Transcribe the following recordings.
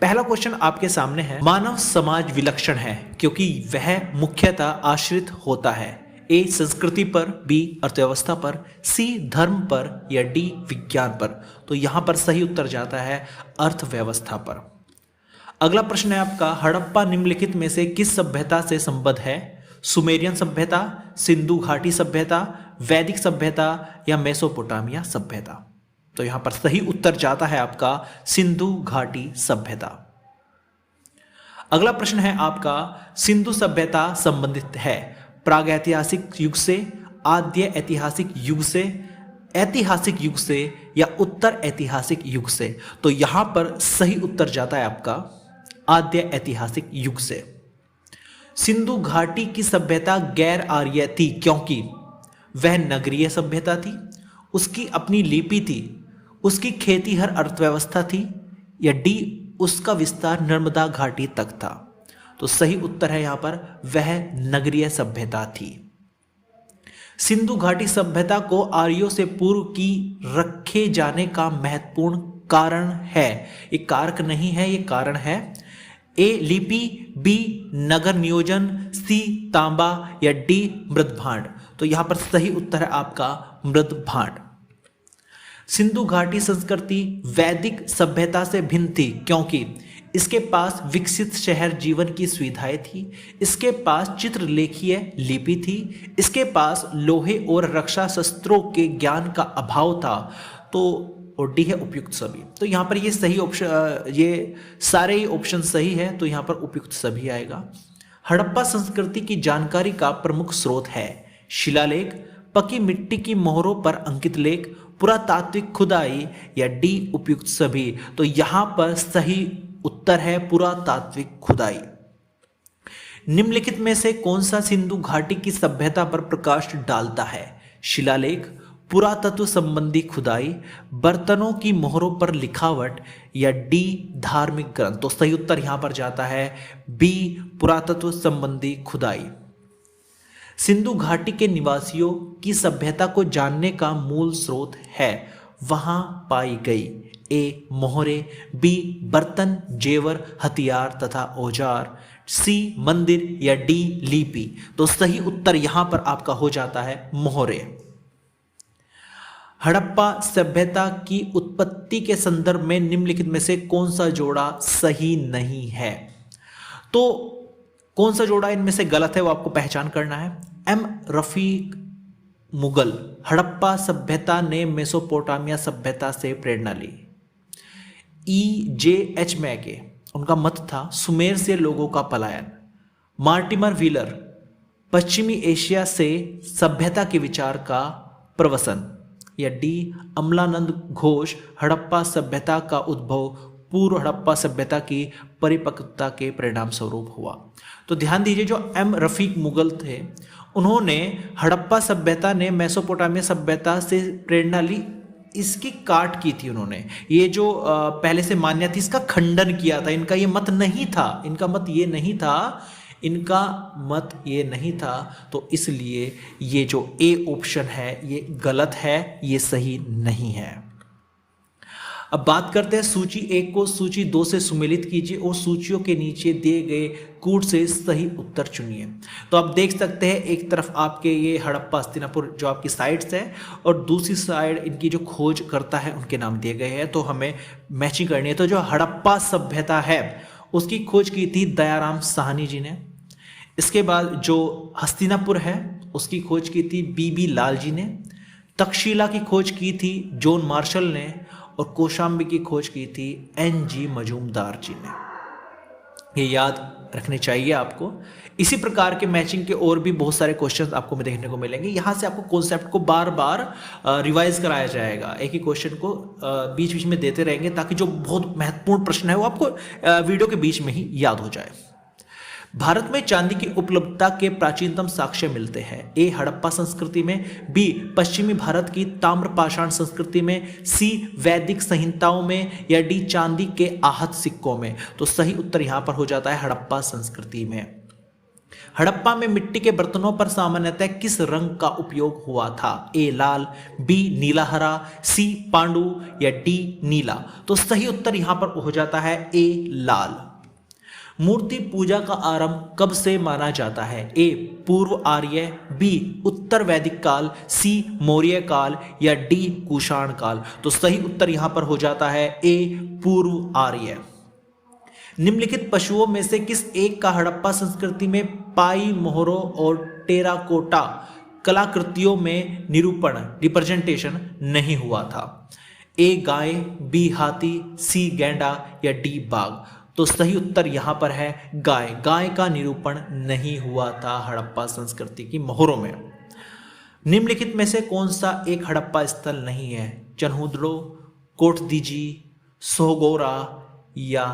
पहला क्वेश्चन आपके सामने है, मानव समाज विलक्षण है क्योंकि वह मुख्यतः आश्रित होता है। ए संस्कृति पर, बी अर्थव्यवस्था पर, सी धर्म पर या डी विज्ञान पर। तो यहां पर सही उत्तर जाता है अर्थव्यवस्था पर। अगला प्रश्न है आपका, हड़प्पा निम्नलिखित में से किस सभ्यता से संबद्ध है? सुमेरियन सभ्यता, सिंधु घाटी सभ्यता, वैदिक सभ्यता या मेसोपोटामिया सभ्यता। तो यहां पर सही उत्तर जाता है आपका सिंधु घाटी सभ्यता। अगला प्रश्न है आपका, सिंधु सभ्यता संबंधित है प्रागैतिहासिक युग से, आद्य ऐतिहासिक युग से, ऐतिहासिक युग से या उत्तर ऐतिहासिक युग से। तो यहां पर सही उत्तर जाता है आपका आद्य ऐतिहासिक युग से। सिंधु घाटी की सभ्यता गैर आर्य थी क्योंकि वह नगरीय सभ्यता थी, उसकी अपनी लिपि थी, उसकी खेती हर अर्थव्यवस्था थी या डी उसका विस्तार नर्मदा घाटी तक था। तो सही उत्तर है यहां पर वह नगरीय सभ्यता थी। सिंधु घाटी सभ्यता को आर्यों से पूर्व की रखे जाने का महत्वपूर्ण कारण है, ये कारक नहीं है, ये कारण है। ए लिपि, बी नगर नियोजन, सी तांबा या डी मृद भांड। तो यहां पर सही उत्तर है आपका मृद भांड। सिंधु घाटी संस्कृति वैदिक सभ्यता से भिन्न थी क्योंकि इसके पास विकसित शहर जीवन की सुविधाएं थी, इसके पास चित्रलेखीय लिपि थी, इसके पास लोहे और रक्षा शस्त्रों के ज्ञान का अभाव था। तो और डी है उपयुक्त सभी। तो यहाँ पर ये सही ऑप्शन, ये सारे ही ऑप्शन सही है, तो यहाँ पर उपयुक्त सभी आएगा। हड़प्पा संस्कृति की जानकारी का प्रमुख स्रोत है शिलालेख, पकी मिट्टी की मोहरों पर अंकित लेख, पुरातात्विक खुदाई या डी उपयुक्त सभी। तो यहां पर सही उत्तर है पुरातात्विक खुदाई। निम्नलिखित में से कौन सा सिंधु घाटी की सभ्यता पर प्रकाश डालता है? शिलालेख, पुरातत्व संबंधी खुदाई, बर्तनों की मोहरों पर लिखावट या डी धार्मिक ग्रंथ। तो सही उत्तर यहां पर जाता है बी पुरातत्व संबंधी खुदाई। सिंधु घाटी के निवासियों की सभ्यता को जानने का मूल स्रोत है वहां पाई गई ए मोहरे, बी बर्तन, जेवर, हथियार तथा औजार, सी मंदिर या डी लिपि। तो सही उत्तर यहां पर आपका हो जाता है मोहरे। हड़प्पा सभ्यता की उत्पत्ति के संदर्भ में निम्नलिखित में से कौन सा जोड़ा सही नहीं है? तो कौन सा जोड़ा इनमें से गलत है वो आपको पहचान करना है। एम रफीक मुगल, हड़प्पा सभ्यता ने मेसोपोटामिया सभ्यता से प्रेरणा ली। ई जे एच मैके, उनका मत था सुमेर से लोगों का पलायन। मार्टिमर व्हीलर, पश्चिमी एशिया से सभ्यता के विचार का प्रवसन। या डी अमलानंद घोष, हड़प्पा सभ्यता का उद्भव पूर्व हड़प्पा सभ्यता की परिपक्वता के परिणाम स्वरूप हुआ। तो ध्यान दीजिए, जो एम रफीक मुगल थे उन्होंने हड़प्पा सभ्यता ने मेसोपोटामिया सभ्यता से प्रेरणा ली, इसकी काट की थी उन्होंने। ये जो पहले से मान्यता थी इसका खंडन किया था। इनका ये मत नहीं था, इनका मत ये नहीं था, इनका मत ये नहीं था। तो इसलिए ये जो ए ऑप्शन है ये गलत है, ये सही नहीं है। अब बात करते हैं सूची 1 को सूची 2 से सुमेलित कीजिए और सूचियों के नीचे दिए गए कूट से सही उत्तर चुनिए। तो आप देख सकते हैं एक तरफ आपके ये हड़प्पा हस्तिनापुर जो आपकी साइट्स है और दूसरी साइड इनकी जो खोज करता है उनके नाम दिए गए हैं। तो हमें मैचिंग करनी है। तो जो हड़प्पा सभ्यता है उसकी खोज की थी दयाराम साहनी जी ने। इसके बाद जो हस्तिनापुर है उसकी खोज की थी बीबी लाल जी ने। तक्षशिला की खोज की थी जॉन मार्शल ने और कौशाम्बी की खोज की थी एन.जी. मजूमदार जी ने। ये याद रखने चाहिए आपको। इसी प्रकार के मैचिंग के और भी बहुत सारे क्वेश्चंस आपको देखने को मिलेंगे। यहाँ से आपको कॉन्सेप्ट को बार बार रिवाइज कराया जाएगा। एक ही क्वेश्चन को बीच बीच में देते रहेंगे ताकि जो बहुत महत्वपूर्ण प्रश्न है वो आपको वीडियो के बीच में ही याद हो जाए। भारत में चांदी की उपलब्धता के प्राचीनतम साक्ष्य मिलते हैं। ए हड़प्पा संस्कृति में, बी पश्चिमी भारत की ताम्रपाषाण संस्कृति में, सी वैदिक संहिताओं में या डी चांदी के आहत सिक्कों में। तो सही उत्तर यहां पर हो जाता है हड़प्पा संस्कृति में। हड़प्पा में मिट्टी के बर्तनों पर सामान्यतः किस रंग का उपयोग हुआ था? ए लाल, बी नीला हरा, सी पांडु या डी नीला? तो सही उत्तर यहां पर हो जाता है ए लाल। मूर्ति पूजा का आरंभ कब से माना जाता है? ए पूर्व आर्य, बी उत्तर वैदिक काल, सी मौर्य काल या डी कुषाण काल? तो सही उत्तर यहां पर हो जाता है ए पूर्व आर्य। निम्नलिखित पशुओं में से किस एक का हड़प्पा संस्कृति में पाई मोहरों और टेराकोटा कलाकृतियों में निरूपण रिप्रेजेंटेशन नहीं हुआ था? ए गाय, बी हाथी, सी गैंडा या डी बाघ? तो सही उत्तर यहां पर है गाय। गाय का निरूपण नहीं हुआ था हड़प्पा संस्कृति की मोहरों में। निम्नलिखित में से कौन सा एक हड़प्पा स्थल नहीं है? चन्हुद्रो, कोटदीजी, सोहगौरा या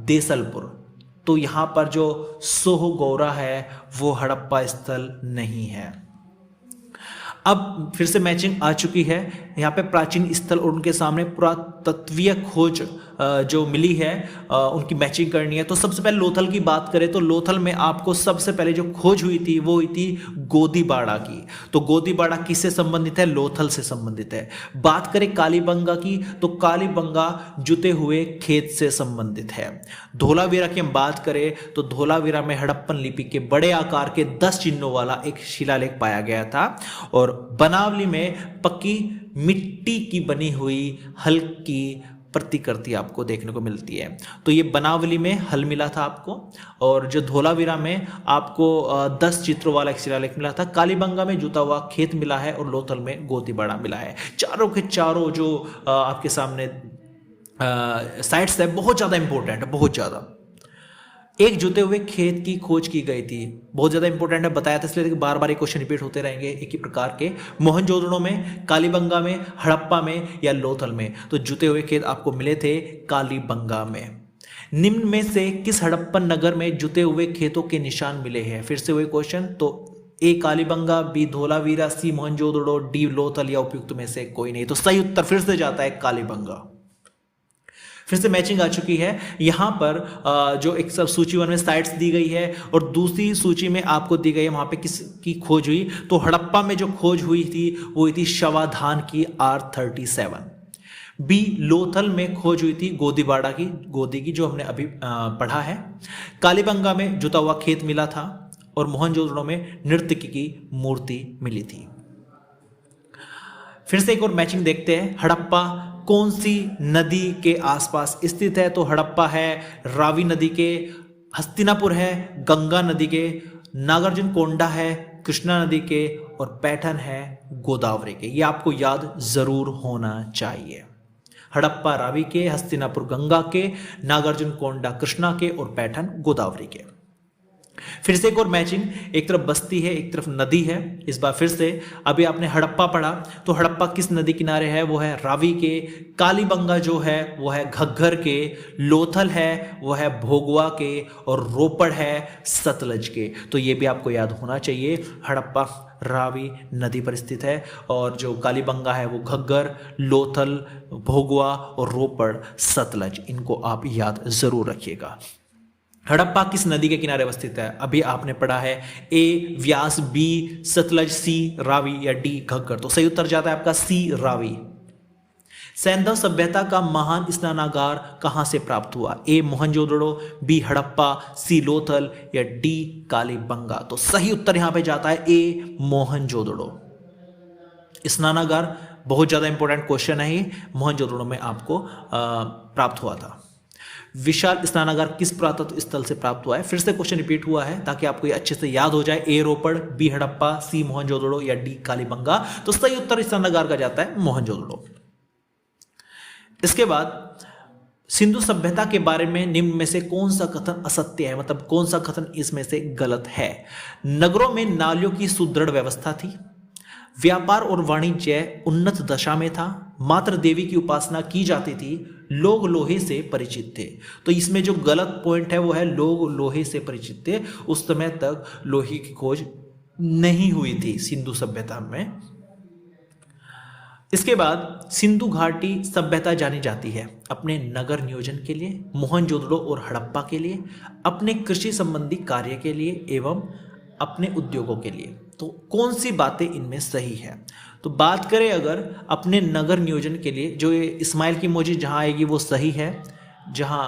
देसलपुर? तो यहां पर जो सोहगौरा है वो हड़प्पा स्थल नहीं है। अब फिर से मैचिंग आ चुकी है। यहाँ पे प्राचीन स्थल और उनके सामने पुरातत्वीय खोज जो मिली है उनकी मैचिंग करनी है। तो सबसे पहले लोथल की बात करें तो लोथल में आपको सबसे पहले जो खोज हुई थी वो हुई थी गोदीबाड़ा की। तो गोदीबाड़ा किससे संबंधित है? लोथल से संबंधित है। बात करें कालीबंगा की तो कालीबंगा जुते हुए खेत से संबंधित है। धोलावीरा की हम बात करें तो धोलावीरा में हड़प्पन लिपि के बड़े आकार के 10 चिन्हों वाला एक शिलालेख पाया गया था। और बनावली में पक्की मिट्टी की बनी हुई हल्की प्रतिकृति आपको देखने को मिलती है। तो ये बनावली में हल मिला था आपको, और जो धोलावीरा में आपको 10 चित्रों वाला एक शिलालेख मिला था। कालीबंगा में जुता हुआ खेत मिला है और लोथल में गोदीबाड़ा मिला है। चारों के चारों जो आपके सामने साइट्स है बहुत ज़्यादा इंपॉर्टेंट है, बहुत ज़्यादा। एक जुते हुए खेत की खोज की गई थी, बहुत ज़्यादा इंपॉर्टेंट है, बताया था इसलिए बार बार ये क्वेश्चन रिपीट होते रहेंगे एक ही प्रकार के। मोहनजोदड़ो में, कालीबंगा में, हड़प्पा में या लोथल में? तो जुते हुए खेत आपको मिले थे कालीबंगा में। निम्न में से किस हड़प्पन नगर में जुते हुए खेतों के निशान मिले हैं? फिर से वही क्वेश्चन। तो ए कालीबंगा, बी धोलावीरा, सी मोहनजोदड़ो, डी लोथल या उपयुक्त में से कोई नहीं? तो सही उत्तर फिर से जाता है कालीबंगा। फिर से मैचिंग आ चुकी है। यहां पर जो एक सब सूची 1 में साइट्स दी गई है और दूसरी सूची में आपको दी गई है वहां पे किसकी खोज हुई। तो हड़प्पा में जो खोज हुई थी वो हुई थी शवाधान की R37। बी लोथल में खोज हुई थी गोदीबाड़ा की, गोदी की, जो हमने अभी पढ़ा है। कालीबंगा में जुता हुआ खेत मिला था और मोहनजोदड़ो में नर्तकी की मूर्ति मिली थी। फिर से एक और मैचिंग देखते हैं। हड़प्पा कौन सी नदी के आसपास स्थित है? तो हड़प्पा है रावी नदी के, हस्तिनापुर है गंगा नदी के, नागार्जुन कोंडा है कृष्णा नदी के और पैठन है गोदावरी के। ये आपको याद जरूर होना चाहिए। हड़प्पा रावी के, हस्तिनापुर गंगा के, नागार्जुन कोंडा कृष्णा के और पैठन गोदावरी के। फिर से एक और मैचिंग, एक तरफ बस्ती है एक तरफ नदी है। इस बार फिर से, अभी आपने हड़प्पा पढ़ा तो हड़प्पा किस नदी किनारे है? वो है रावी के। कालीबंगा जो है वो है घग्गर के। लोथल है वो है भोगवा के और रोपड़ है सतलज के। तो ये भी आपको याद होना चाहिए। हड़प्पा रावी नदी पर स्थित है और जो कालीबंगा है वो घग्गर, लोथल, भोगवा और रोपड़ सतलज, इनको आप याद जरूर रखिएगा। हड़प्पा किस नदी के किनारे अवस्थित है? अभी आपने पढ़ा है ए व्यास, बी सतलज, सी रावी या डी घग्गर? तो सही उत्तर जाता है आपका सी रावी। सैंधव सभ्यता का महान स्नानागार कहां से प्राप्त हुआ? ए मोहनजोदड़ो, बी हड़प्पा, सी लोथल या डी कालीबंगा? तो सही उत्तर यहां पे जाता है ए मोहनजोदड़ो। स्नानागार बहुत ज्यादा इंपॉर्टेंट क्वेश्चन है ये, मोहनजोदड़ो में आपको प्राप्त हुआ था। विशाल स्नानागार किस पुरातत्व स्थल से प्राप्त हुआ है? फिर से क्वेश्चन रिपीट हुआ है ताकि आपको ये अच्छे से याद हो जाए। ए रोपड़, बी हड़प्पा, सी मोहनजोदड़ो या डी कालीबंगा? तो सही उत्तर स्नानागार का जाता है मोहनजोदड़ो। इसके बाद सिंधु सभ्यता के बारे में निम्न में से कौन सा कथन असत्य है, मतलब कौन सा कथन इसमें से गलत है? नगरों में नालियों की सुदृढ़ व्यवस्था थी, व्यापार और वाणिज्य उन्नत दशा में था, मात्र देवी की उपासना की जाती थी, लोग लोहे से परिचित थे। तो इसमें जो गलत पॉइंट है वो है लोग लोहे से परिचित थे। उस समय तक लोहे की खोज नहीं हुई थी सिंधु सभ्यता में। इसके बाद सिंधु घाटी सभ्यता जानी जाती है अपने नगर नियोजन के लिए, मोहनजोदड़ो और हड़प्पा के लिए, अपने कृषि संबंधी कार्य के लिए एवं अपने उद्योगों के लिए। तो कौन सी बातें इनमें सही है? तो बात करें अगर अपने नगर नियोजन के लिए, जो ये इस्माइल की इमोजी जहां आएगी वो सही है, जहां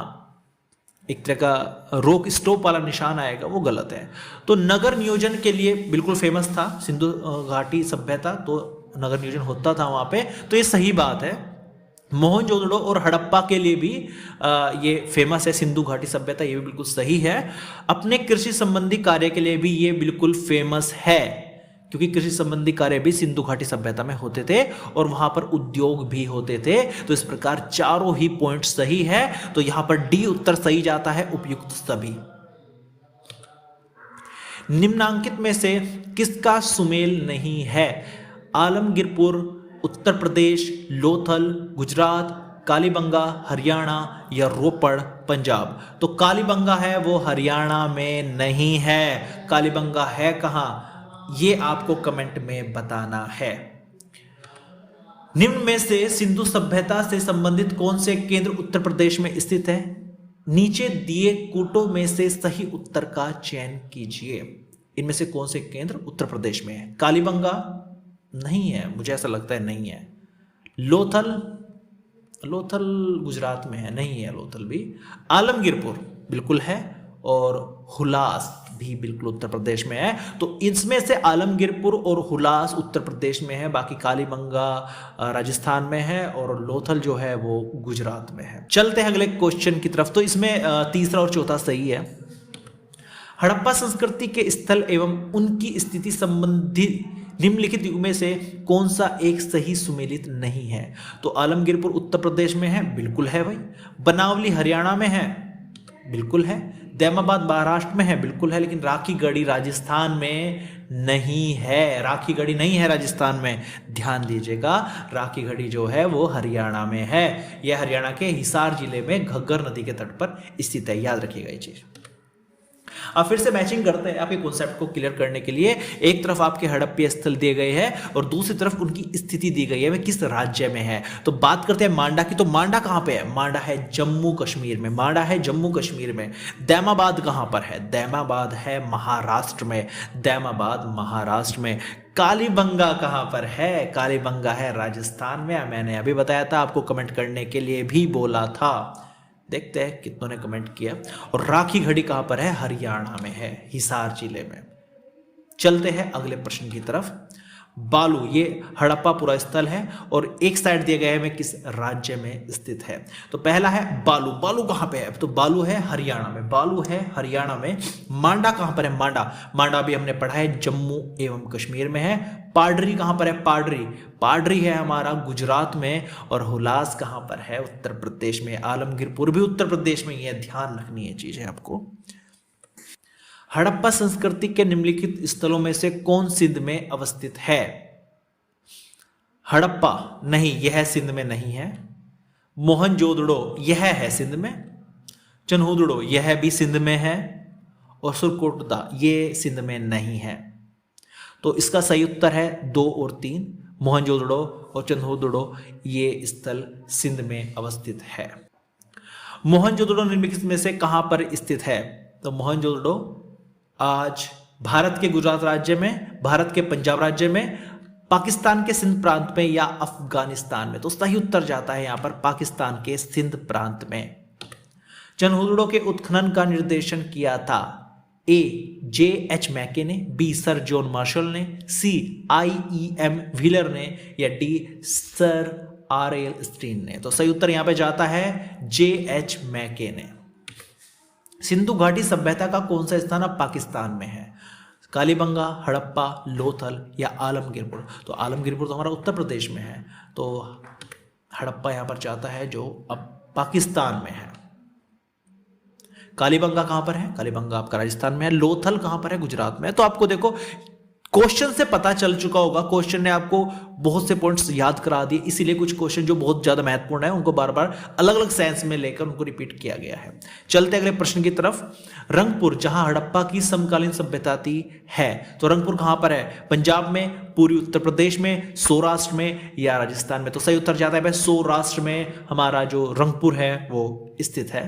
एक तरह का रोक स्टॉप वाला निशान आएगा वो गलत है। तो नगर नियोजन के लिए बिल्कुल फेमस था सिंधु घाटी सभ्यता, तो नगर नियोजन होता था वहाँ पे, तो ये सही बात है। मोहनजोदड़ो और हड़प्पा के लिए भी ये फेमस है सिंधु घाटी सभ्यता, ये भी बिल्कुल सही है। अपने कृषि संबंधी कार्य के लिए भी ये बिल्कुल फेमस है, क्योंकि कृषि संबंधी कार्य भी सिंधु घाटी सभ्यता में होते थे और वहां पर उद्योग भी होते थे। तो इस प्रकार चारों ही पॉइंट सही है, तो यहां पर डी उत्तर सही जाता है, उपयुक्त सभी। निम्नांकित में से किसका सुमेल नहीं है? आलमगीरपुर उत्तर प्रदेश, लोथल गुजरात, कालीबंगा हरियाणा या रोपड़ पंजाब। तो कालीबंगा है वो हरियाणा में नहीं है। कालीबंगा है कहां, ये आपको कमेंट में बताना है। निम्न में से सिंधु सभ्यता से संबंधित कौन से केंद्र उत्तर प्रदेश में स्थित है? नीचे दिए कूटों में से सही उत्तर का चयन कीजिए। इनमें से कौन से केंद्र उत्तर प्रदेश में है? कालीबंगा नहीं है, मुझे ऐसा लगता है नहीं है। लोथल गुजरात में है, नहीं है लोथल भी। आलमगीरपुर बिल्कुल है, और हुलास भी बिल्कुल उत्तर प्रदेश में है। तो इसमें से आलमगीरपुर और हुलास उत्तर प्रदेश में है, बाकी कालीबंगा राजस्थान में है और लोथल जो है वो गुजरात में है। चलते हैं अगले क्वेश्चन की तरफ। तो इसमें तीसरा और चौथा सही है। हड़प्पा संस्कृति के स्थल एवं उनकी स्थिति संबंधी निम्नलिखित युग में से कौन सा एक सही सुमेलित नहीं है? तो आलमगीरपुर उत्तर प्रदेश में है, बिल्कुल है भाई। बनावली हरियाणा में है, बिल्कुल है। दैमाबाद महाराष्ट्र में है, बिल्कुल है। लेकिन राखीगढ़ी राजस्थान में नहीं है, राखीगढ़ी नहीं है राजस्थान में, ध्यान दीजिएगा। राखीगढ़ी जो है वो हरियाणा में है। यह हरियाणा के हिसार जिले में घग्गर नदी के तट पर स्थित है, याद रखिएगा ये चीज। अब फिर से मैचिंग करते हैं आपके कॉन्सेप्ट को क्लियर करने के लिए। एक तरफ आपके हड़प्पा स्थल दिए गए हैं और दूसरी तरफ उनकी स्थिति दी गई है, वे किस राज्य में है। तो बात करते हैं मांडा की। तो मांडा कहां पे है? मांडा है जम्मू कश्मीर में। मांडा है जम्मू कश्मीर में। दैमाबाद कहां पर है? दैमाबाद है महाराष्ट्र में। दैमाबाद महाराष्ट्र में। कालीबंगा कहां पर है? कालीबंगा है राजस्थान में। मैंने अभी बताया था, आपको कमेंट करने के लिए भी बोला था। देखते हैं कितनों ने कमेंट किया। और राखीगढ़ी कहां पर है? हरियाणा में है, हिसार जिले में। चलते हैं अगले प्रश्न की तरफ। बालू, ये हड़प्पा पूरा स्थल है और एक साइड दिया गया है में किस राज्य में स्थित है। तो पहला है बालू। बालू कहां पे है? तो बालू है हरियाणा में। बालू है हरियाणा में। मांडा कहां पर है? मांडा भी हमने पढ़ा है जम्मू एवं कश्मीर में है। पाडरी कहां पर है? पाडरी है हमारा गुजरात में। और हुलास कहां पर है? उत्तर प्रदेश में। आलमगीरपुर भी उत्तर प्रदेश में ही है, ध्यान रखनी है चीज है आपको। हड़प्पा संस्कृति के निम्नलिखित स्थलों में से कौन सिंध में अवस्थित है? हड़प्पा नहीं, यह सिंध में नहीं है। मोहनजोदड़ो यह है सिंध में। चन्हौदड़ो यह भी सिंध में है। और सुरकोटदा ये सिंध में नहीं है। तो इसका सही उत्तर है 2 और 3। मोहनजोदड़ो और चन्हौदड़ो ये स्थल सिंध में अवस्थित है। मोहनजोदड़ो निम्नलिखित में से कहां पर स्थित है? तो मोहनजोदड़ो आज भारत के गुजरात राज्य में, भारत के पंजाब राज्य में, पाकिस्तान के सिंध प्रांत में या अफगानिस्तान में। तो सही उत्तर जाता है यहां पर पाकिस्तान के सिंध प्रांत में। चन्हौदड़ो के उत्खनन का निर्देशन किया था ए J.H. मैके ने, बी सर जॉन मार्शल ने, सी I.E.M. व्हीलर ने या डी सर R.L. स्टीन ने। तो सही उत्तर यहां पे जाता है J.H. मैके ने। सिंधु घाटी सभ्यता का कौन सा स्थान अब पाकिस्तान में है? कालीबंगा, हड़प्पा, लोथल या आलमगीरपुर। तो आलमगीरपुर तो हमारा उत्तर प्रदेश में है, तो हड़प्पा यहां पर जाता है जो अब पाकिस्तान में है। कालीबंगा कहां पर है? कालीबंगा आपका राजस्थान में है। लोथल कहां पर है? गुजरात में है। तो आपको देखो क्वेश्चन से पता चल चुका होगा, क्वेश्चन ने आपको बहुत से पॉइंट्स याद करा दिए, इसीलिए कुछ क्वेश्चन जो बहुत ज्यादा महत्वपूर्ण है उनको बार बार अलग अलग सेंस में लेकर उनको रिपीट किया गया है। चलते अगले प्रश्न की तरफ। रंगपुर, जहां हड़प्पा की समकालीन सभ्यता थी है, तो रंगपुर कहां पर है? पंजाब में, पूर्वी उत्तर प्रदेश में, सौराष्ट्र में या राजस्थान में। तो सही उत्तर जाता है भाई सौराष्ट्र में हमारा जो रंगपुर है वो स्थित है।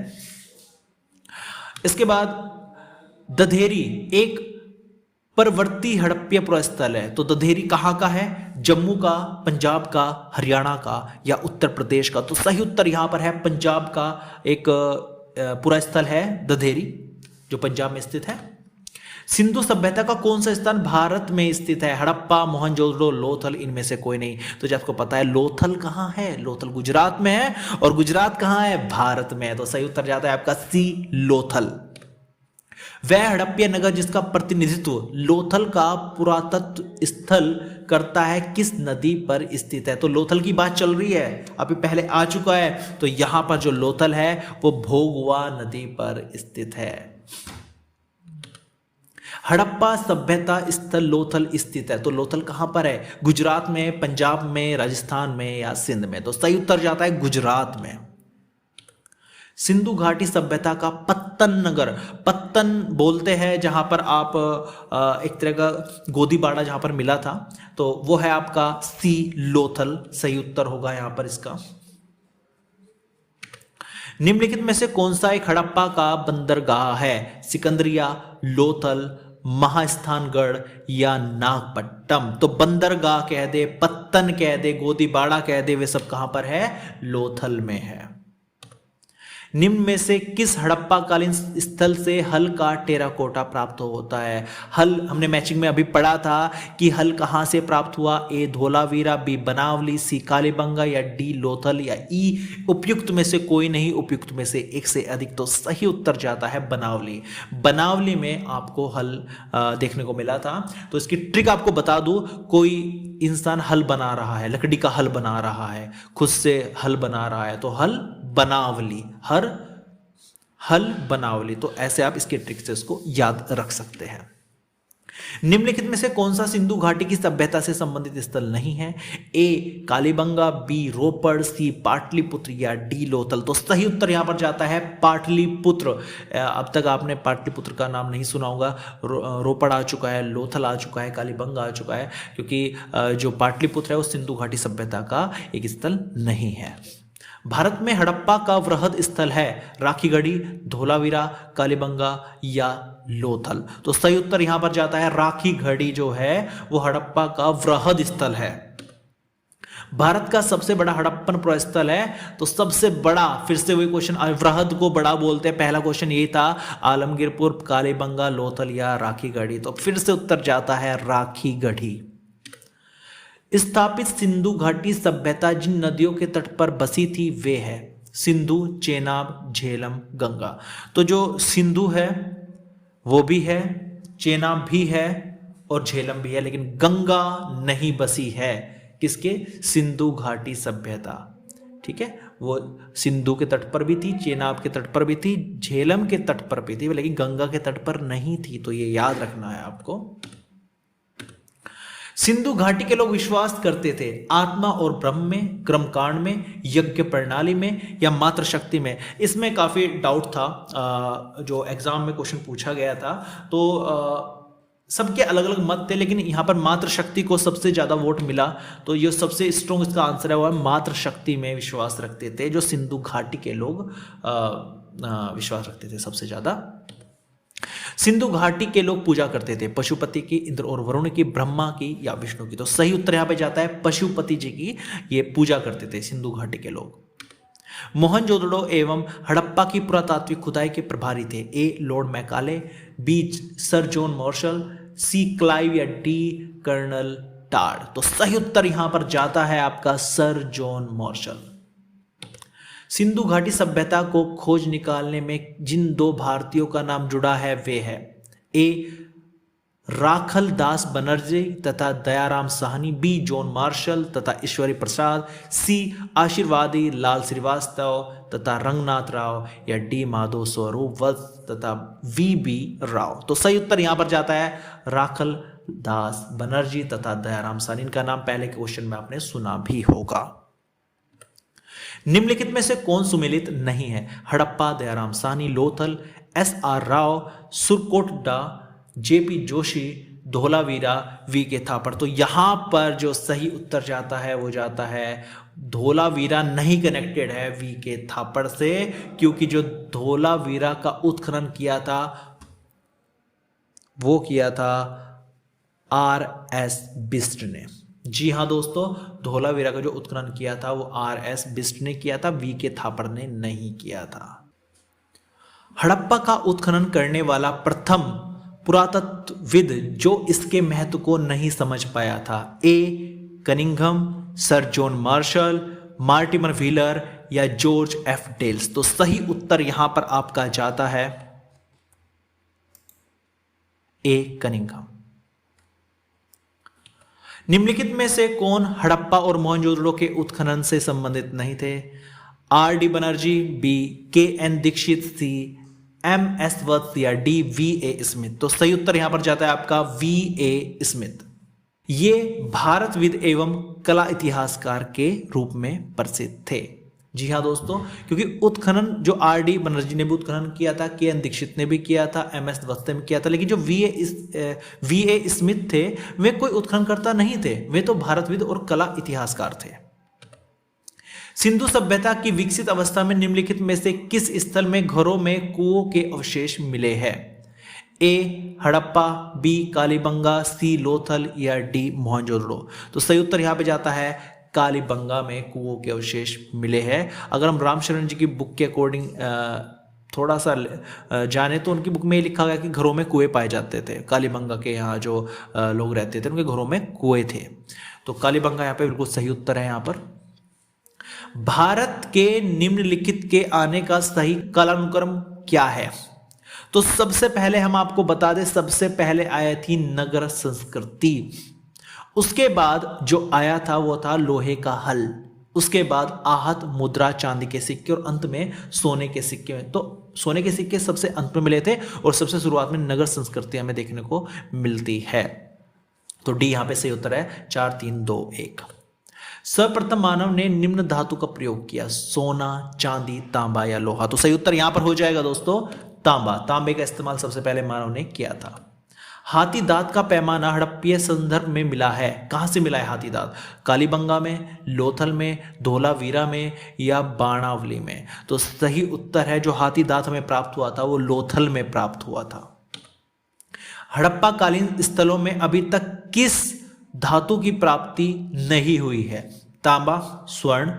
इसके बाद दधेरी एक परवर्ती हड़प्पा पुरास्थल है तो दधेरी कहाँ का है? जम्मू का, पंजाब का, हरियाणा का या उत्तर प्रदेश का? तो सही उत्तर यहां पर है पंजाब का एक पुरास्थल है दधेरी, जो पंजाब में स्थित है। सिंधु सभ्यता का कौन सा स्थान भारत में स्थित है? हड़प्पा, मोहनजोदड़ो, लोथल, इनमें से कोई नहीं। तो जब आपको पता है लोथल कहाँ है, लोथल गुजरात में है, और गुजरात कहाँ है? भारत में है। तो सही उत्तर जाता है आपका सी, लोथल। वह हड़प्पा नगर जिसका प्रतिनिधित्व लोथल का पुरातत्व स्थल करता है किस नदी पर स्थित है? तो लोथल की बात चल रही है, अभी पहले आ चुका है। तो यहां पर जो लोथल है वो भोगवा नदी पर स्थित है। हड़प्पा सभ्यता स्थल लोथल स्थित है, तो लोथल कहां पर है? गुजरात में, पंजाब में, राजस्थान में या सिंध में? तो सही उत्तर जाता है गुजरात में। सिंधु घाटी सभ्यता का पत्तन नगर, पत्तन बोलते हैं जहां पर आप एक तरह का गोदीबाड़ा जहां पर मिला था, तो वो है आपका सी, लोथल। सही उत्तर होगा यहां पर इसका। निम्नलिखित में से कौन सा एक हड़प्पा का बंदरगाह है? सिकंदरिया, लोथल, महास्थानगढ़ या नागपट्टनम? तो बंदरगाह कह दे, पत्तन कह दे, गोदीबाड़ा कह दे, वे सब कहां पर है? लोथल में है। निम्न में से किस हड़प्पा कालीन स्थल से हल का टेराकोटा प्राप्त होता है? हल हमने मैचिंग में अभी पढ़ा था कि हल कहां से प्राप्त हुआ? ए, धोलावीरा, बी, बनावली, सी, कालीबंगा या डी, लोथल या ई उपयुक्त में से कोई नहीं, उपयुक्त में से एक से अधिक। तो सही उत्तर जाता है बनावली। बनावली में आपको हल देखने को मिला था। तो इसकी ट्रिक आपको बता दूं, कोई इंसान हल बना रहा है, लकड़ी का हल बना रहा है, खुद से हल बना रहा है, तो हल बनावली, हल बनावली। तो ऐसे आप इसके ट्रिक से इसको याद रख सकते हैं। निम्नलिखित में से कौन सा सिंधु घाटी की सभ्यता से संबंधित स्थल नहीं है? ए, कालीबंगा, बी, रोपड़, सी, पाटलिपुत्र या डी, लोथल? तो सही उत्तर यहां पर जाता है पाटलिपुत्र। अब तक आपने पाटलिपुत्र का नाम नहीं सुना होगा। रोपड़ आ चुका है, लोथल आ चुका है, कालीबंगा आ चुका है, क्योंकि जो पाटलिपुत्र है वो सिंधु घाटी सभ्यता का एक स्थल नहीं है। भारत में हड़प्पा का वृहद स्थल है राखीगढ़ी, धोलावीरा, कालीबंगा या लोथल? तो सही उत्तर यहां पर जाता है राखीगढ़ी, जो है वो हड़प्पा का वृहद स्थल है। भारत का सबसे बड़ा हड़प्पन पुरास्थल है, तो सबसे बड़ा, फिर से वही क्वेश्चन, वृहद को बड़ा बोलते हैं। पहला क्वेश्चन यही था, आलमगीरपुर, कालीबंगा, लोथल या राखीगढ़ी? तो फिर से उत्तर जाता है राखीगढ़ी। स्थापित सिंधु घाटी सभ्यता जिन नदियों के तट पर बसी थी वे है सिंधु, चेनाब, झेलम, गंगा? तो जो सिंधु है वो भी है, चेनाब भी है और झेलम भी है, लेकिन गंगा नहीं बसी है। किसके? सिंधु घाटी सभ्यता। ठीक है, वो सिंधु के तट पर भी थी, चेनाब के तट पर भी थी, झेलम के तट पर भी थी, लेकिन गंगा के तट पर नहीं थी। तो ये याद रखना है आपको। सिंधु घाटी के लोग विश्वास करते थे आत्मा और ब्रह्म में, कर्मकांड में, यज्ञ प्रणाली में या मात्र शक्ति में? इसमें काफी डाउट था, जो एग्जाम में क्वेश्चन पूछा गया था, तो सबके अलग अलग मत थे, लेकिन यहाँ पर मात्र शक्ति को सबसे ज्यादा वोट मिला। तो ये सबसे स्ट्रॉन्ग इसका आंसर है, वो मात्र शक्ति में विश्वास रखते थे जो सिंधु घाटी के लोग विश्वास रखते थे सबसे ज्यादा। सिंधु घाटी के लोग पूजा करते थे पशुपति की, इंद्र और वरुण की, ब्रह्मा की या विष्णु की? तो सही उत्तर यहां पे जाता है पशुपति जी की ये पूजा करते थे सिंधु घाटी के लोग। मोहनजोदड़ो एवं हड़प्पा की पुरातात्विक खुदाई के प्रभारी थे? A, lord Macaulay, B, sir John Marshall, C, Clive या डी, कर्नल टाड? तो सही उत्तर यहां पर जाता है आपका सर जॉन मार्शल। सिंधु घाटी सभ्यता को खोज निकालने में जिन दो भारतीयों का नाम जुड़ा है वे है ए, राखल दास बनर्जी तथा Dayaram Sahni, B, John Marshall तथा ईश्वरी प्रसाद, सी, आशीर्वादी लाल श्रीवास्तव तथा रंगनाथ राव या डी, माधव स्वरूप वत्स तथा वी, बी, राव? तो सही उत्तर यहां पर जाता है राखल दास बनर्जी तथा दयाराम साहनी। इनका नाम पहले के क्वेश्चन में आपने सुना भी होगा। निम्नलिखित में से कौन सुमेलित नहीं है? Harappa, Dayaram Sahni, Lothal, S, R, Rao, Surkotada, JP Joshi, Dholavira, V K Thapar? तो यहां पर जो सही उत्तर जाता है वो जाता है धोलावीरा नहीं कनेक्टेड है वी के थापड़ से, क्योंकि जो धोलावीरा का उत्खनन किया था वो किया था आर एस बिस्ट ने। जी हाँ दोस्तों, धोलावीरा का जो उत्खनन किया था वो आर एस बिस्ट ने किया था, वी के थापर ने नहीं किया था। हड़प्पा का उत्खनन करने वाला प्रथम पुरातत्वविद जो इसके महत्व को नहीं समझ पाया था, A Cunningham, sir John Marshall, Mortimer Wheeler या जॉर्ज एफ डेल्स। तो सही उत्तर यहां पर आपका जाता है ए कनिंघम। निम्नलिखित में से कौन हड़प्पा और मोहनजोदड़ो के उत्खनन से संबंधित नहीं थे? R D Banerjee, B K N Dikshit, C M S Vats या डी वी ए स्मिथ। तो सही उत्तर यहां पर जाता है आपका वी ए स्मिथ। ये भारतविद एवं कला इतिहासकार के रूप में प्रसिद्ध थे। जी हाँ दोस्तों, क्योंकि उत्खनन जो आर डी बनर्जी ने भी उत्खनन किया था, के एन दीक्षित ने भी किया था, एम एस वत्स ने भी किया था, लेकिन जो वी ए स्मिथ थे वे कोई उत्खननकर्ता नहीं थे, वे तो भारतविद और कला इतिहासकार थे। सिंधु सभ्यता की विकसित अवस्था में निम्नलिखित में से किस स्थल में घरों में कुओं के अवशेष मिले हैं? ए हड़प्पा, बी कालीबंगा, सी लोथल या डी मोहनजोदड़ो। तो सही उत्तर यहां पे जाता है कालीबंगा में कुओं के अवशेष मिले हैं। अगर हम रामशरण जी की बुक के अकॉर्डिंग थोड़ा सा जाने तो उनकी बुक में लिखा गया कि घरों में कुएं पाए जाते थे। कालीबंगा के यहाँ जो लोग रहते थे उनके घरों में कुएं थे। तो कालीबंगा यहाँ पे बिल्कुल सही उत्तर है। यहाँ पर भारत के निम्नलिखित के आने का सही कालानुक्रम क्या है? तो सबसे पहले हम आपको बता दें, सबसे पहले आया थी नगर संस्कृति, उसके बाद जो आया था वो था लोहे का हल, उसके बाद आहत मुद्रा चांदी के सिक्के और अंत में सोने के सिक्के में। तो सोने के सिक्के सबसे अंत में मिले थे और सबसे शुरुआत में नगर संस्कृति हमें देखने को मिलती है। तो डी यहां पे सही उत्तर है 4 3 2 1। सर्वप्रथम मानव ने निम्न धातु का प्रयोग किया, सोना, चांदी, तांबा या लोहा। तो सही उत्तर यहां पर हो जाएगा दोस्तों तांबा। तांबे का इस्तेमाल सबसे पहले मानव ने किया था। हाथी दांत का पैमाना हड़प्पीय संदर्भ में मिला है, कहां से मिला है हाथी दांत? कालीबंगा में, लोथल में, धोलावीरा में या बाणावली में। तो सही उत्तर है जो हाथी दांत हमें प्राप्त हुआ था वो लोथल में प्राप्त हुआ था। हड़प्पा कालीन स्थलों में अभी तक किस धातु की प्राप्ति नहीं हुई है? तांबा, स्वर्ण,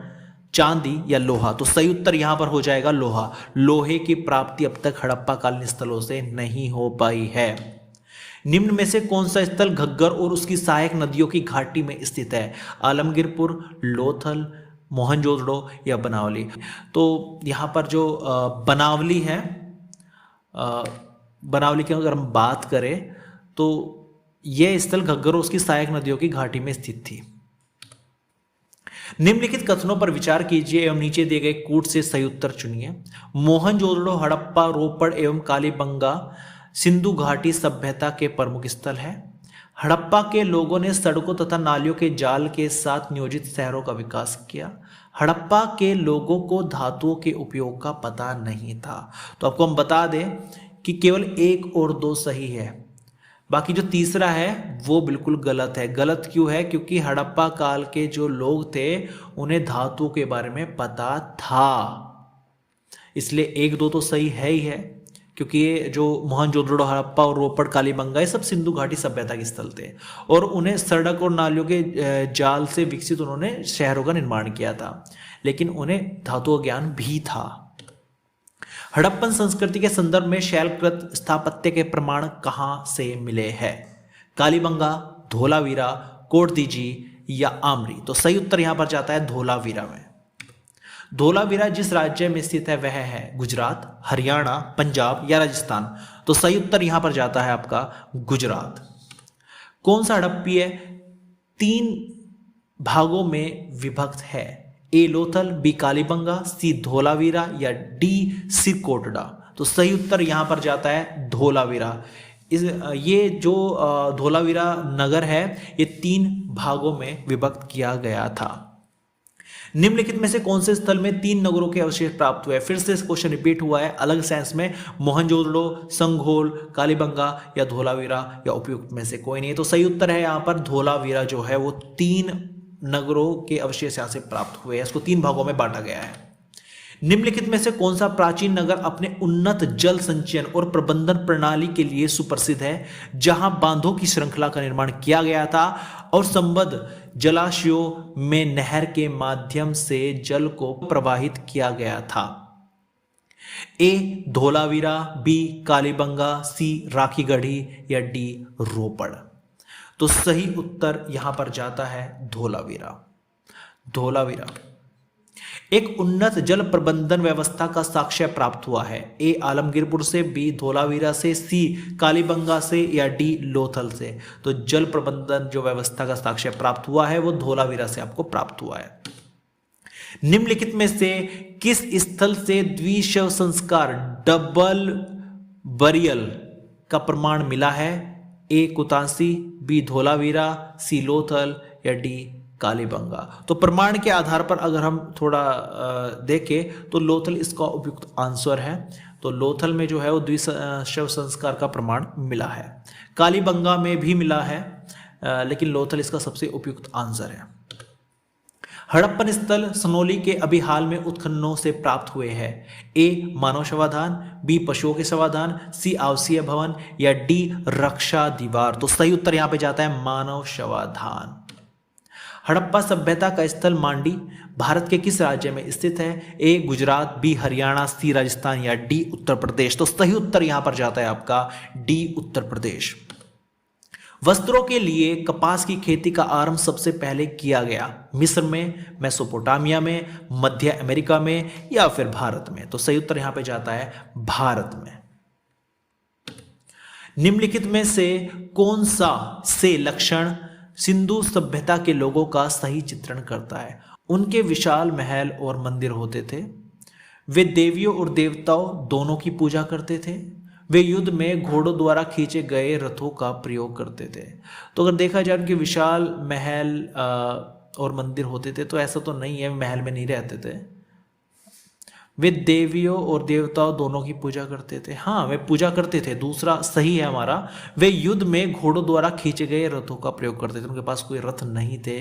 चांदी या लोहा। तो सही उत्तर यहां पर हो जाएगा लोहा। लोहे की प्राप्ति अब तक हड़प्पा कालीन स्थलों से नहीं हो पाई है। निम्न में से कौन सा स्थल घग्गर और उसकी सहायक नदियों की घाटी में स्थित है? आलमगीरपुर, लोथल, मोहनजोदड़ो या बनावली। तो यहां पर जो बनावली है, बनावली की अगर हम बात करें तो यह स्थल घग्गर और उसकी सहायक नदियों की घाटी में स्थित थी। निम्नलिखित कथनों पर विचार कीजिए एवं नीचे दिए गए कूट से सही उत्तर चुनिए। मोहनजोदड़ो हड़प्पा, रोपड़ एवं कालीबंगा सिंधु घाटी सभ्यता के प्रमुख स्थल है। हड़प्पा के लोगों ने सड़कों तथा नालियों के जाल के साथ नियोजित शहरों का विकास किया। हड़प्पा के लोगों को धातुओं के उपयोग का पता नहीं था। तो आपको हम बता दें कि केवल 1 और 2 सही है, बाकी जो तीसरा है वो बिल्कुल गलत है। गलत क्यों है? क्योंकि हड़प्पा काल के जो लोग थे उन्हें धातुओं के बारे में पता था, इसलिए 1 2 तो सही है ही है। क्योंकि ये जो मोहनजोदड़ो, हड़प्पा और रोपड़, कालीबंगा ये सब सिंधु घाटी सभ्यता के स्थल थे और उन्हें सड़क और नालियों के जाल से विकसित उन्होंने शहरों का निर्माण किया था, लेकिन उन्हें धातु ज्ञान भी था। हड़प्पन संस्कृति के संदर्भ में शैलकृत स्थापत्य के प्रमाण कहां से मिले हैं? कालीबंगा, धोलावीरा, कोटदीजी या आमरी। तो सही उत्तर यहां पर जाता है धोलावीरा में। धोलावीरा जिस राज्य में स्थित है वह है गुजरात, हरियाणा, पंजाब या राजस्थान। तो सही उत्तर यहां पर जाता है आपका गुजरात। कौन सा हड़प्पीय 3 भागों में विभक्त है? ए लोथल, बी कालीबंगा, सी धोलावीरा या डी सिरकोटड़ा। तो सही उत्तर यहां पर जाता है धोलावीरा। ये जो धोलावीरा नगर है ये 3 भागों में विभक्त किया गया था। निम्नलिखित में से कौन से स्थल में 3 नगरों के अवशेष प्राप्त हुए? फिर से क्वेश्चन रिपीट हुआ है अलग सेंस में। मोहनजोदड़ो, संघोल, कालीबंगा या धोलावीरा या उपयुक्त में से कोई नहीं। तो सही उत्तर है यहां पर धोलावीरा जो है वो 3 नगरों के अवशेष यहां से प्राप्त हुए हैं। इसको 3 भागों में बांटा गया है। निम्नलिखित में से कौन सा प्राचीन नगर अपने उन्नत जल संचयन और प्रबंधन प्रणाली के लिए सुप्रसिद्ध है, जहां बांधों की श्रृंखला का निर्माण किया गया था और संबद्ध जलाशयों में नहर के माध्यम से जल को प्रवाहित किया गया था? ए धोलावीरा, बी कालीबंगा, सी राखीगढ़ी या डी रोपड़? तो सही उत्तर यहां पर जाता है धोलावीरा। धोलावीरा एक उन्नत जल प्रबंधन व्यवस्था का साक्ष्य प्राप्त हुआ है। ए आलमगीरपुर से, बी धोलावीरा से, सी कालीबंगा से या डी लोथल से? तो जल प्रबंधन जो व्यवस्था का साक्ष्य प्राप्त हुआ है वो धोलावीरा से आपको प्राप्त हुआ है। निम्नलिखित में से किस स्थल से द्विशव संस्कार डबल बरियल का प्रमाण मिला है? ए कुतासी, बी धोलावीरा, सी लोथल या डी कालीबंगा? तो प्रमाण के आधार पर अगर हम थोड़ा देखें तो लोथल इसका उपयुक्त आंसर है। तो लोथल में जो है वो द्विशव संस्कार का प्रमाण मिला है। कालीबंगा में भी मिला है, लेकिन लोथल इसका सबसे उपयुक्त आंसर है। हड़प्पन स्थल सनोली के अभी हाल में उत्खननों से प्राप्त हुए हैं। ए मानव शवाधान, बी पशुओं के शवाधान, सी आवासीय भवन या डी रक्षा दीवार? तो सही उत्तर यहां पे जाता है मानव शवाधान। हड़प्पा सभ्यता का स्थल मांडी भारत के किस राज्य में स्थित है? ए गुजरात, बी हरियाणा, सी राजस्थान या डी उत्तर प्रदेश? तो सही उत्तर यहां पर जाता है आपका डी उत्तर प्रदेश। वस्त्रों के लिए कपास की खेती का आरंभ सबसे पहले किया गया मिस्र में, मेसोपोटामिया में, मध्य अमेरिका में या फिर भारत में? तो सही उत्तर यहां पे जाता है भारत में। निम्नलिखित में से कौन सा से लक्षण सिंधु सभ्यता के लोगों का सही चित्रण करता है? उनके विशाल महल और मंदिर होते थे, वे देवियों और देवताओं दोनों की पूजा करते थे, वे युद्ध में घोड़ों द्वारा खींचे गए रथों का प्रयोग करते थे। तो अगर देखा जाए उनके विशाल महल और मंदिर होते थे, तो ऐसा तो नहीं है महल में नहीं रहते थे। वे देवियों और देवताओं दोनों की पूजा करते थे, हाँ वे पूजा करते थे, दूसरा सही है हमारा। वे युद्ध में घोड़ों द्वारा खींचे गए रथों का प्रयोग करते थे, उनके पास कोई रथ नहीं थे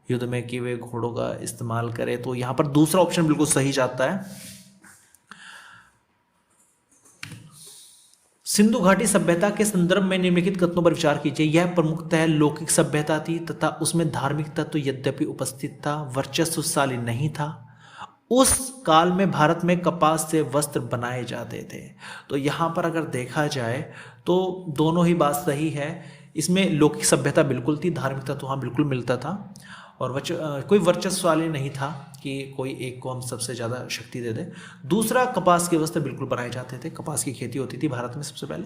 युद्ध में कि वे घोड़ों का इस्तेमाल करें। तो यहाँ पर दूसरा ऑप्शन बिल्कुल सही जाता है। सिंधु घाटी सभ्यता के संदर्भ में निम्नलिखित कथनों पर विचार कीजिए। यह प्रमुखतः लौकिक सभ्यता थी तथा उसमें धार्मिक तत्व यद्यपि उपस्थित था, वर्चस्वशाली नहीं था। उस काल में भारत में कपास से वस्त्र बनाए जाते थे। तो यहाँ पर अगर देखा जाए तो दोनों ही बात सही है। इसमें लौकिक सभ्यता बिल्कुल थी, धार्मिक तत्व वहाँ बिल्कुल मिलता था, और कोई वर्चस्वशाली नहीं था कि कोई एक को हम सबसे ज़्यादा शक्ति दे दे। दूसरा, कपास के वस्त्र बिल्कुल बनाए जाते थे, कपास की खेती होती थी भारत में सबसे पहले।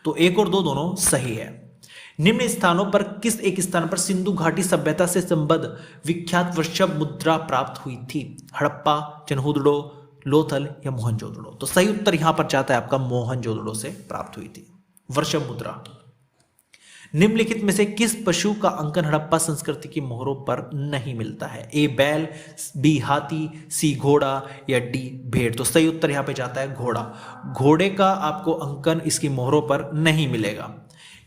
तो एक और दो दोनों सही है। निम्न स्थानों पर किस एक स्थान पर सिंधु घाटी सभ्यता से संबद्ध विख्यात वृषभ मुद्रा प्राप्त हुई थी? हड़प्पा, चनहुदड़ो, लोथल या मोहनजोदड़ो? तो सही उत्तर यहां पर जाता है आपका मोहनजोदड़ो से प्राप्त हुई थी वृषभ मुद्रा। निम्नलिखित में से किस पशु का अंकन हड़प्पा संस्कृति की मोहरों पर नहीं मिलता है? ए बैल, बी हाथी, सी घोड़ा या डी भेड़? तो सही उत्तर यहां पे जाता है घोड़ा। घोड़े का आपको अंकन इसकी मोहरों पर नहीं मिलेगा।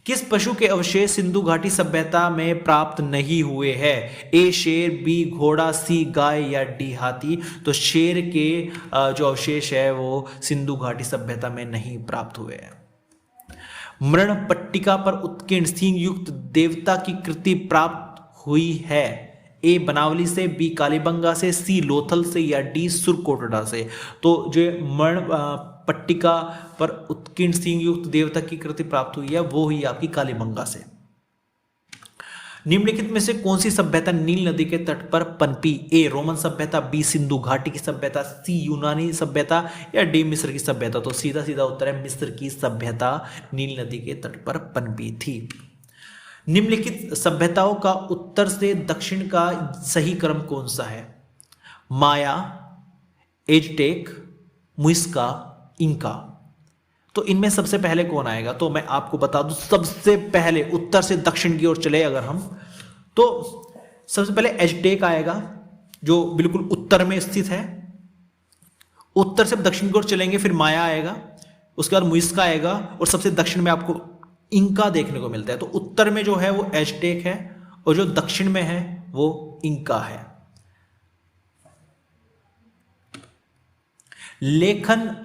किस पशु के अवशेष सिंधु घाटी सभ्यता में प्राप्त नहीं हुए हैं? ए शेर, बी घोड़ा, सी गाय या डी हाथी? तो शेर के जो अवशेष है वो सिंधु घाटी सभ्यता में नहीं प्राप्त हुए हैं। मृण पट्टिका पर उत्कीर्ण सींग युक्त देवता की कृति प्राप्त हुई है? ए बनावली से, बी कालीबंगा से, सी लोथल से या डी सुरकोटड़ा से? तो जो मृण पट्टिका पर उत्कीर्ण सींग युक्त देवता की कृति प्राप्त हुई है वो ही आपकी कालीबंगा से। निम्नलिखित में से कौन सी सभ्यता नील नदी के तट पर पनपी? ए रोमन सभ्यता, बी सिंधु घाटी की सभ्यता, सी यूनानी सभ्यता या डी मिस्र की सभ्यता? तो सीधा सीधा उत्तर है मिस्र की सभ्यता नील नदी के तट पर पनपी थी। निम्नलिखित सभ्यताओं का उत्तर से दक्षिण का सही क्रम कौन सा है? माया, एजटेक, मुइस्का, इंका? तो इनमें सबसे पहले कौन आएगा? तो मैं आपको बता दूं, सबसे पहले उत्तर से दक्षिण की ओर चले अगर हम, तो सबसे पहले एजटेक आएगा जो बिल्कुल उत्तर में स्थित है। उत्तर से दक्षिण की ओर चलेंगे फिर माया आएगा, उसके बाद मुइस्का आएगा और सबसे दक्षिण में आपको इंका देखने को मिलता है। तो उत्तर में जो है वो एजटेक है और जो दक्षिण में है वो इंका है। लेखन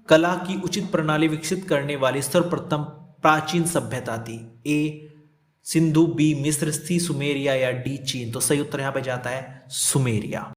कला की उचित प्रणाली विकसित करने वाली सर्वप्रथम प्राचीन सभ्यता थी? ए सिंधु, बी मिस्र, सी सुमेरिया या डी चीन? तो सही उत्तर यहां पे जाता है सुमेरिया।